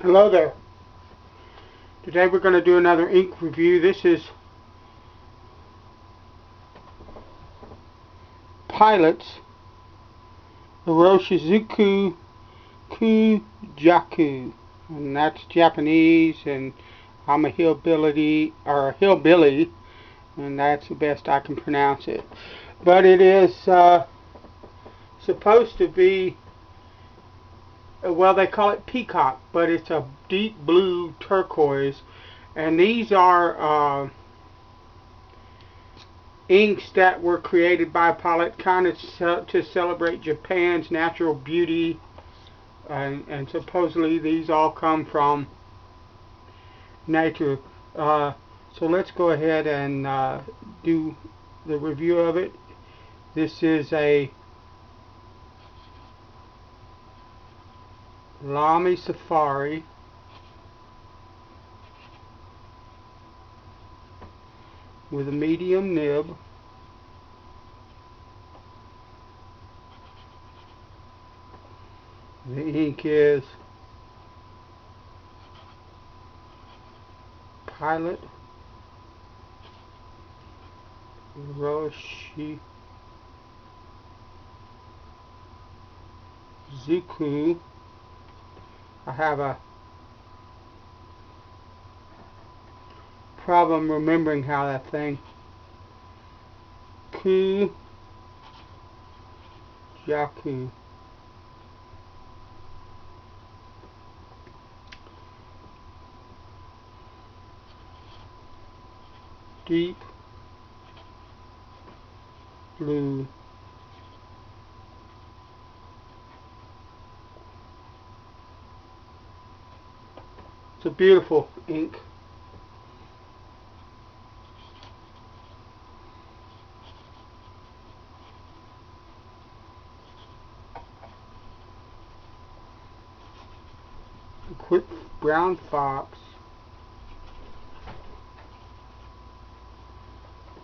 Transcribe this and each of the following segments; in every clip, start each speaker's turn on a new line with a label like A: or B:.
A: Hello there. Today we're going to do another ink review. This is Pilot's Iroshizuku Jaku, and that's Japanese, and I'm a hillbilly, and that's the best I can pronounce it. But it is supposed to be, well, they call it peacock, but it's a deep blue turquoise, and these are inks that were created by Pilot kind of to celebrate Japan's natural beauty, and supposedly these all come from nature. So let's go ahead and do the review of it. This is a Lamy Safari with a medium nib. The ink is Pilot Iroshizuku. I have a problem remembering how that thing. Jaku. Deep blue. It's a beautiful ink. A quick brown fox.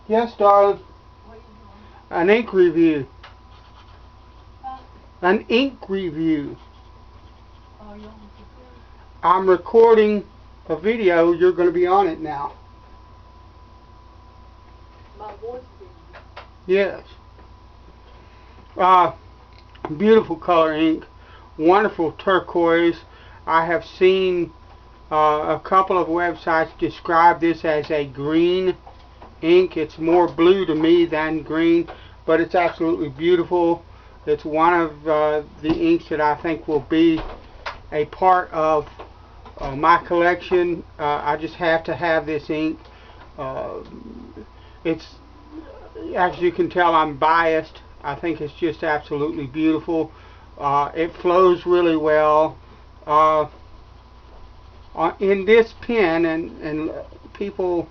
A: Yes, darling.
B: What are you doing?
A: An ink review.
B: Huh?
A: An ink review.
B: Oh, you want me to do?
A: I'm recording a video. You're going to be on it now.
B: My voice is
A: Yes. Beautiful color ink. Wonderful turquoise. I have seen a couple of websites describe this as a green ink. It's more blue to me than green, but it's absolutely beautiful. It's one of the inks that I think will be a part of my collection. I just have to have this ink. It's, as you can tell, I'm biased. I think it's just absolutely beautiful. It flows really well. In this pen, and people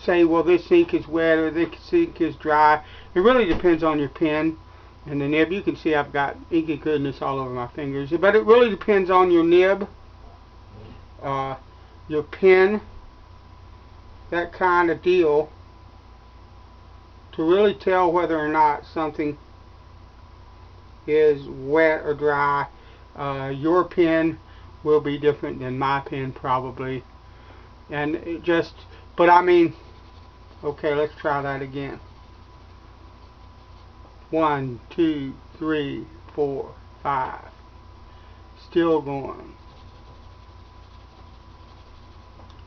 A: say, well, this ink is wet or this ink is dry. It really depends on your pen and the nib. You can see I've got inky goodness all over my fingers, but it really depends on your nib, your pen, that kind of deal, to really tell whether or not something is wet or dry. Your pen will be different than my pen probably, and it just, but I mean, okay, let's try that again. 1, 2, 3, 4, 5. Still going.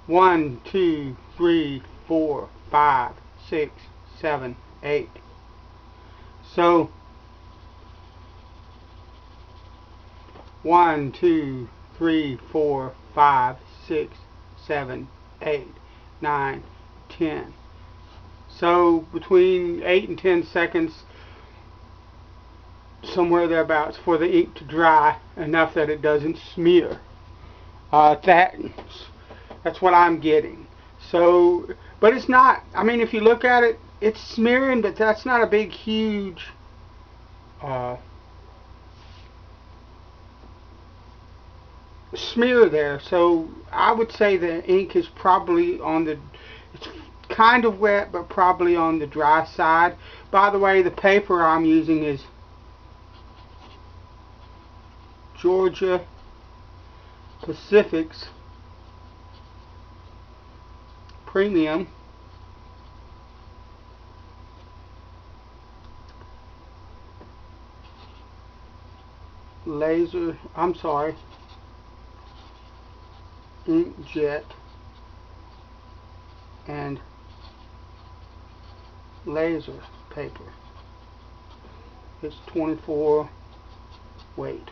A: 1, 2, 3, 4, 5, 6, 7, 8. So 1, 2, 3, 4, 5, 6, 7, 8, 9, 10. So between 8 and 10 seconds, somewhere thereabouts, for the ink to dry enough that it doesn't smear. That's what I'm getting. So, but it's not, I mean, if you look at it, it's smearing, but that's not a big, huge smear there. So I would say the ink is probably on the, it's kind of wet, but probably on the dry side. By the way, the paper I'm using is Georgia Pacific's premium inkjet and laser paper. It's 24 weight,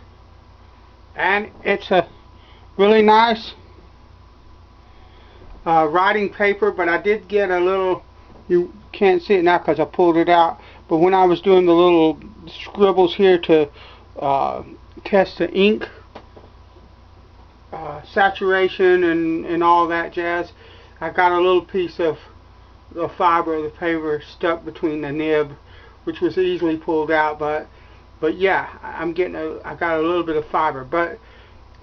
A: and it's a really nice writing paper. But I did get a little, you can't see it now because I pulled it out, but when I was doing the little scribbles here to test the ink saturation and all that jazz, I got a little piece of the fiber of the paper stuck between the nib, which was easily pulled out. But yeah, I got a little bit of fiber. But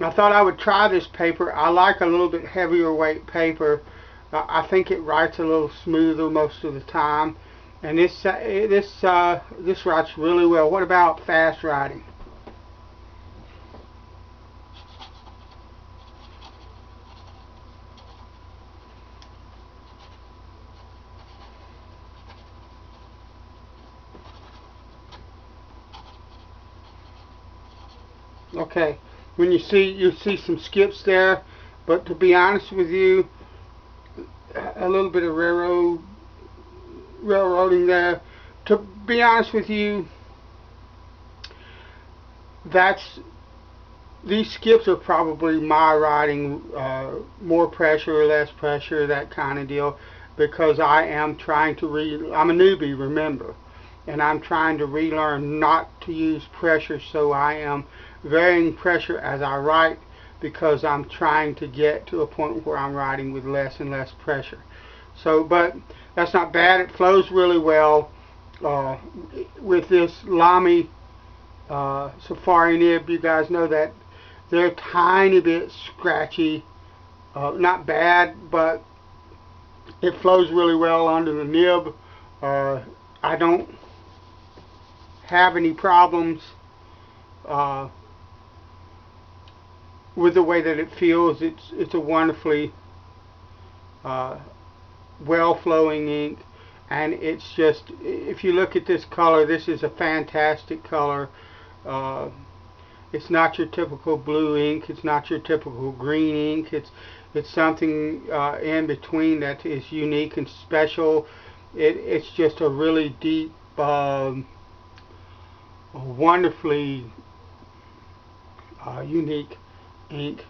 A: I thought I would try this paper. I like a little bit heavier weight paper. I think it writes a little smoother most of the time, and this writes really well. What about fast writing? Okay, when you see some skips there, but to be honest with you, a little bit of railroading there. To be honest with you, these skips are probably my writing, more pressure or less pressure, that kind of deal, because I am trying to I'm a newbie, remember, and I'm trying to relearn not to use pressure, so I am varying pressure as I write, because I'm trying to get to a point where I'm writing with less and less pressure. So, but that's not bad. It flows really well with this Lamy Safari nib. You guys know that they're a tiny bit scratchy. Not bad, but it flows really well under the nib. I don't have any problems with the way that it feels. It's a wonderfully well-flowing ink, and it's just, if you look at this color, this is a fantastic color. It's not your typical blue ink. It's not your typical green ink. It's something in between that is unique and special. It's just a really deep, wonderfully unique ink,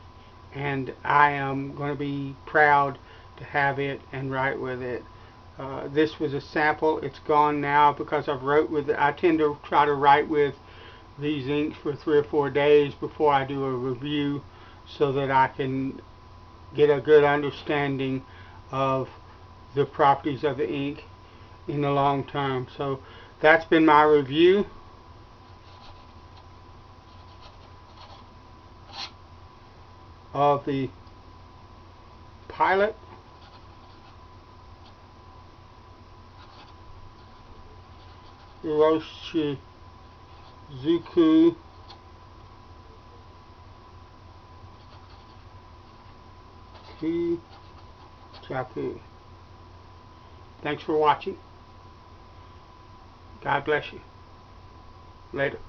A: and I am going to be proud to have it and write with it. This was a sample. It's gone now because I've wrote with it. I tend to try to write with these inks for 3 or 4 days before I do a review, so that I can get a good understanding of the properties of the ink in the long term. So that's been my review of the Pilot Iroshizuku Jaku. Thanks for watching. God bless you. Later.